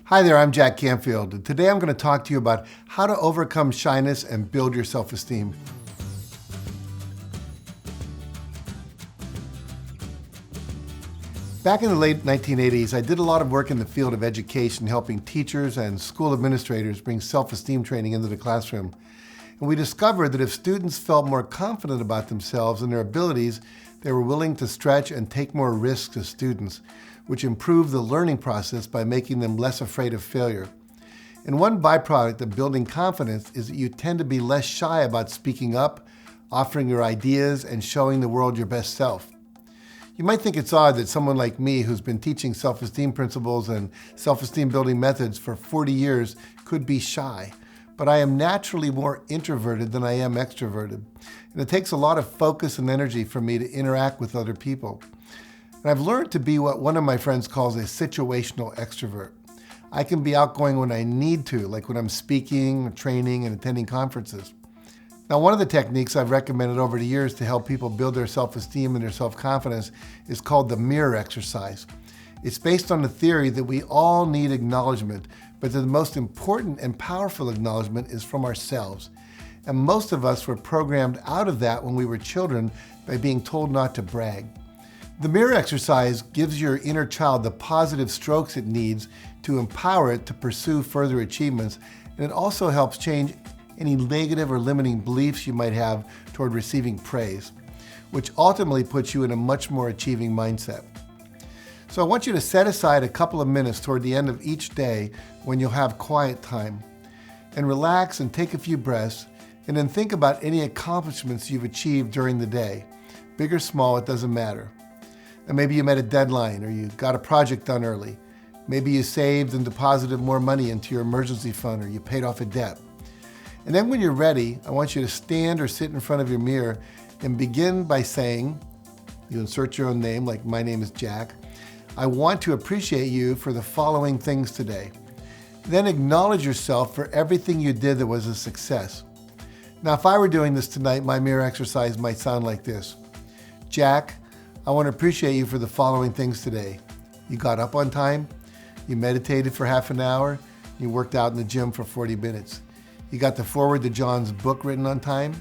Hi there, I'm Jack Canfield, and today I'm going to talk to you about how to overcome shyness and build your self-esteem. Back in the late 1980s, I did a lot of work in the field of education, helping teachers and school administrators bring self-esteem training into the classroom. And we discovered that if students felt more confident about themselves and their abilities, they were willing to stretch and take more risks as students, which improved the learning process by making them less afraid of failure. And one byproduct of building confidence is that you tend to be less shy about speaking up, offering your ideas, and showing the world your best self. You might think it's odd that someone like me, who's been teaching self-esteem principles and self-esteem building methods for 40 years, could be shy. But I am naturally more introverted than I am extroverted. And it takes a lot of focus and energy for me to interact with other people. And I've learned to be what one of my friends calls a situational extrovert. I can be outgoing when I need to, like when I'm speaking, training, and attending conferences. Now, one of the techniques I've recommended over the years to help people build their self-esteem and their self-confidence is called the mirror exercise. It's based on the theory that we all need acknowledgement, but that the most important and powerful acknowledgement is from ourselves. And most of us were programmed out of that when we were children by being told not to brag. The mirror exercise gives your inner child the positive strokes it needs to empower it to pursue further achievements, and it also helps change any negative or limiting beliefs you might have toward receiving praise, which ultimately puts you in a much more achieving mindset. So I want you to set aside a couple of minutes toward the end of each day when you'll have quiet time, and relax and take a few breaths, and then think about any accomplishments you've achieved during the day. Big or small, it doesn't matter. And maybe you met a deadline, or you got a project done early. Maybe you saved and deposited more money into your emergency fund, or you paid off a debt. And then when you're ready, I want you to stand or sit in front of your mirror and begin by saying, you insert your own name, like my name is Jack. I want to appreciate you for the following things today. Then acknowledge yourself for everything you did that was a success. Now, if I were doing this tonight, my mirror exercise might sound like this. Jack, I want to appreciate you for the following things today. You got up on time, you meditated for half an hour, you worked out in the gym for 40 minutes. You got the forward to John's book written on time,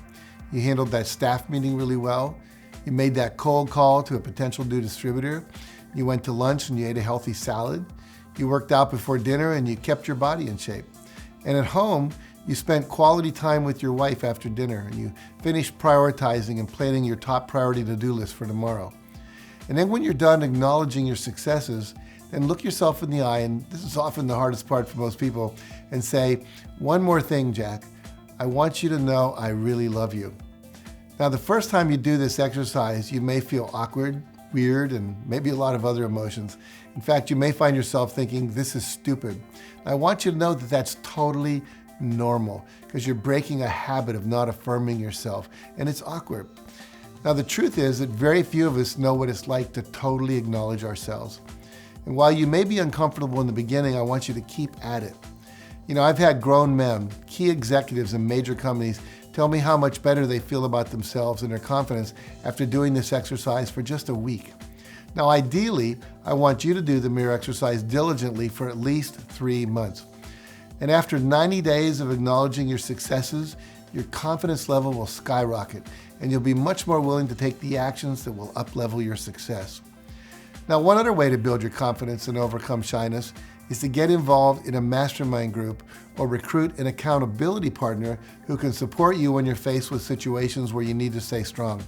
you handled that staff meeting really well, you made that cold call to a potential new distributor, you went to lunch and you ate a healthy salad, you worked out before dinner and you kept your body in shape. And at home, you spent quality time with your wife after dinner and you finished prioritizing and planning your top priority to-do list for tomorrow. And then when you're done acknowledging your successes, then look yourself in the eye, and this is often the hardest part for most people, and say, one more thing, Jack. I want you to know I really love you. Now, the first time you do this exercise, you may feel awkward, weird, and maybe a lot of other emotions. In fact, you may find yourself thinking, this is stupid. I want you to know that that's totally normal, because you're breaking a habit of not affirming yourself, and it's awkward. Now, the truth is that very few of us know what it's like to totally acknowledge ourselves. And while you may be uncomfortable in the beginning, I want you to keep at it. You know, I've had grown men, key executives in major companies, tell me how much better they feel about themselves and their confidence after doing this exercise for just a week. Now, ideally, I want you to do the mirror exercise diligently for at least 3 months. And after 90 days of acknowledging your successes, your confidence level will skyrocket, and you'll be much more willing to take the actions that will up-level your success. Now, one other way to build your confidence and overcome shyness is to get involved in a mastermind group or recruit an accountability partner who can support you when you're faced with situations where you need to stay strong.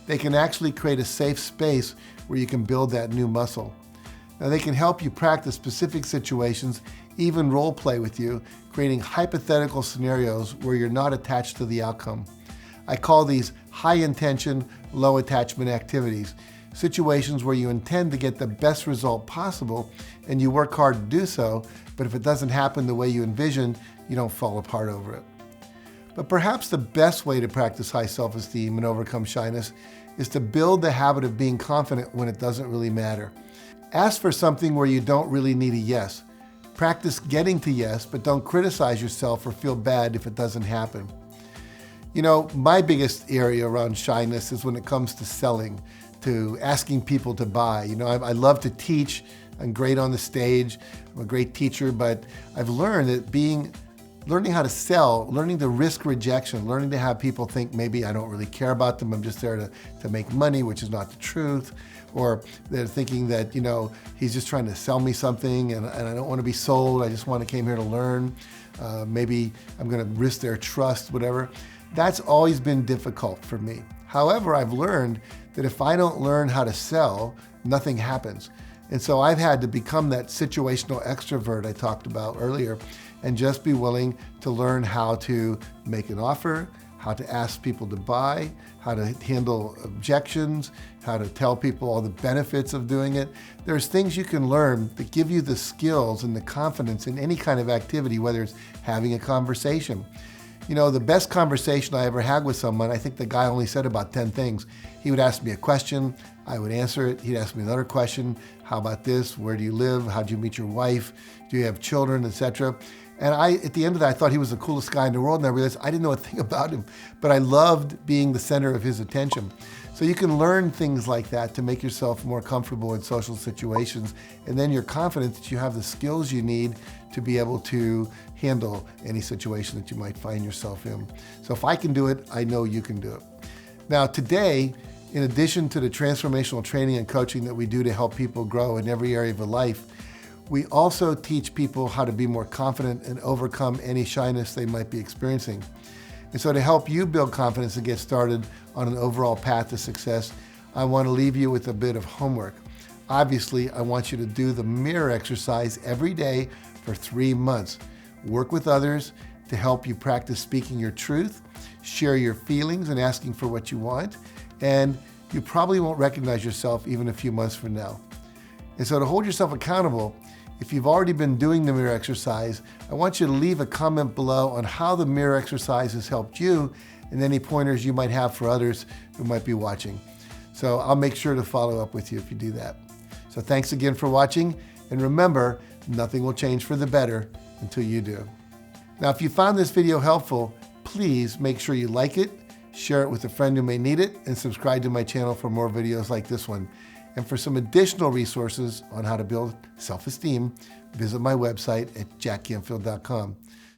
They can actually create a safe space where you can build that new muscle. Now, they can help you practice specific situations, even role play with you, creating hypothetical scenarios where you're not attached to the outcome. I call these high intention, low attachment activities, situations where you intend to get the best result possible and you work hard to do so, but if it doesn't happen the way you envisioned, you don't fall apart over it. But perhaps the best way to practice high self-esteem and overcome shyness is to build the habit of being confident when it doesn't really matter. Ask for something where you don't really need a yes. Practice getting to yes, but don't criticize yourself or feel bad if it doesn't happen. You know, my biggest area around shyness is when it comes to selling. to asking people to buy. You know, I love to teach. I'm great on the stage. I'm a great teacher, but I've learned that learning how to sell, learning to risk rejection, learning to have people think maybe I don't really care about them, I'm just there to make money, which is not the truth. Or they're thinking that, you know, he's just trying to sell me something and I don't want to be sold, I just came here to learn. Maybe I'm going to risk their trust, whatever. That's always been difficult for me. However, I've learned that if I don't learn how to sell, nothing happens. And so I've had to become that situational extrovert I talked about earlier and just be willing to learn how to make an offer, how to ask people to buy, how to handle objections, how to tell people all the benefits of doing it. There's things you can learn that give you the skills and the confidence in any kind of activity, whether it's having a conversation. You know, the best conversation I ever had with someone, I think the guy only said about 10 things. He would ask me a question, I would answer it. He'd ask me another question. How about this? Where do you live? How'd you meet your wife? Do you have children, etc.? And at the end of that, I thought he was the coolest guy in the world, and I realized I didn't know a thing about him, but I loved being the center of his attention. So you can learn things like that to make yourself more comfortable in social situations, and then you're confident that you have the skills you need to be able to handle any situation that you might find yourself in. So if I can do it, I know you can do it. Now today, in addition to the transformational training and coaching that we do to help people grow in every area of their life, we also teach people how to be more confident and overcome any shyness they might be experiencing. And so to help you build confidence and get started on an overall path to success, I want to leave you with a bit of homework. Obviously, I want you to do the mirror exercise every day for 3 months. Work with others to help you practice speaking your truth, share your feelings and asking for what you want, and you probably won't recognize yourself even a few months from now. And so to hold yourself accountable, if you've already been doing the mirror exercise, I want you to leave a comment below on how the mirror exercise has helped you and any pointers you might have for others who might be watching. So I'll make sure to follow up with you if you do that. So thanks again for watching, and remember, nothing will change for the better until you do. Now, if you found this video helpful, please make sure you like it, share it with a friend who may need it, and subscribe to my channel for more videos like this one. And for some additional resources on how to build self-esteem, visit my website at JackCanfieldOfficial.com.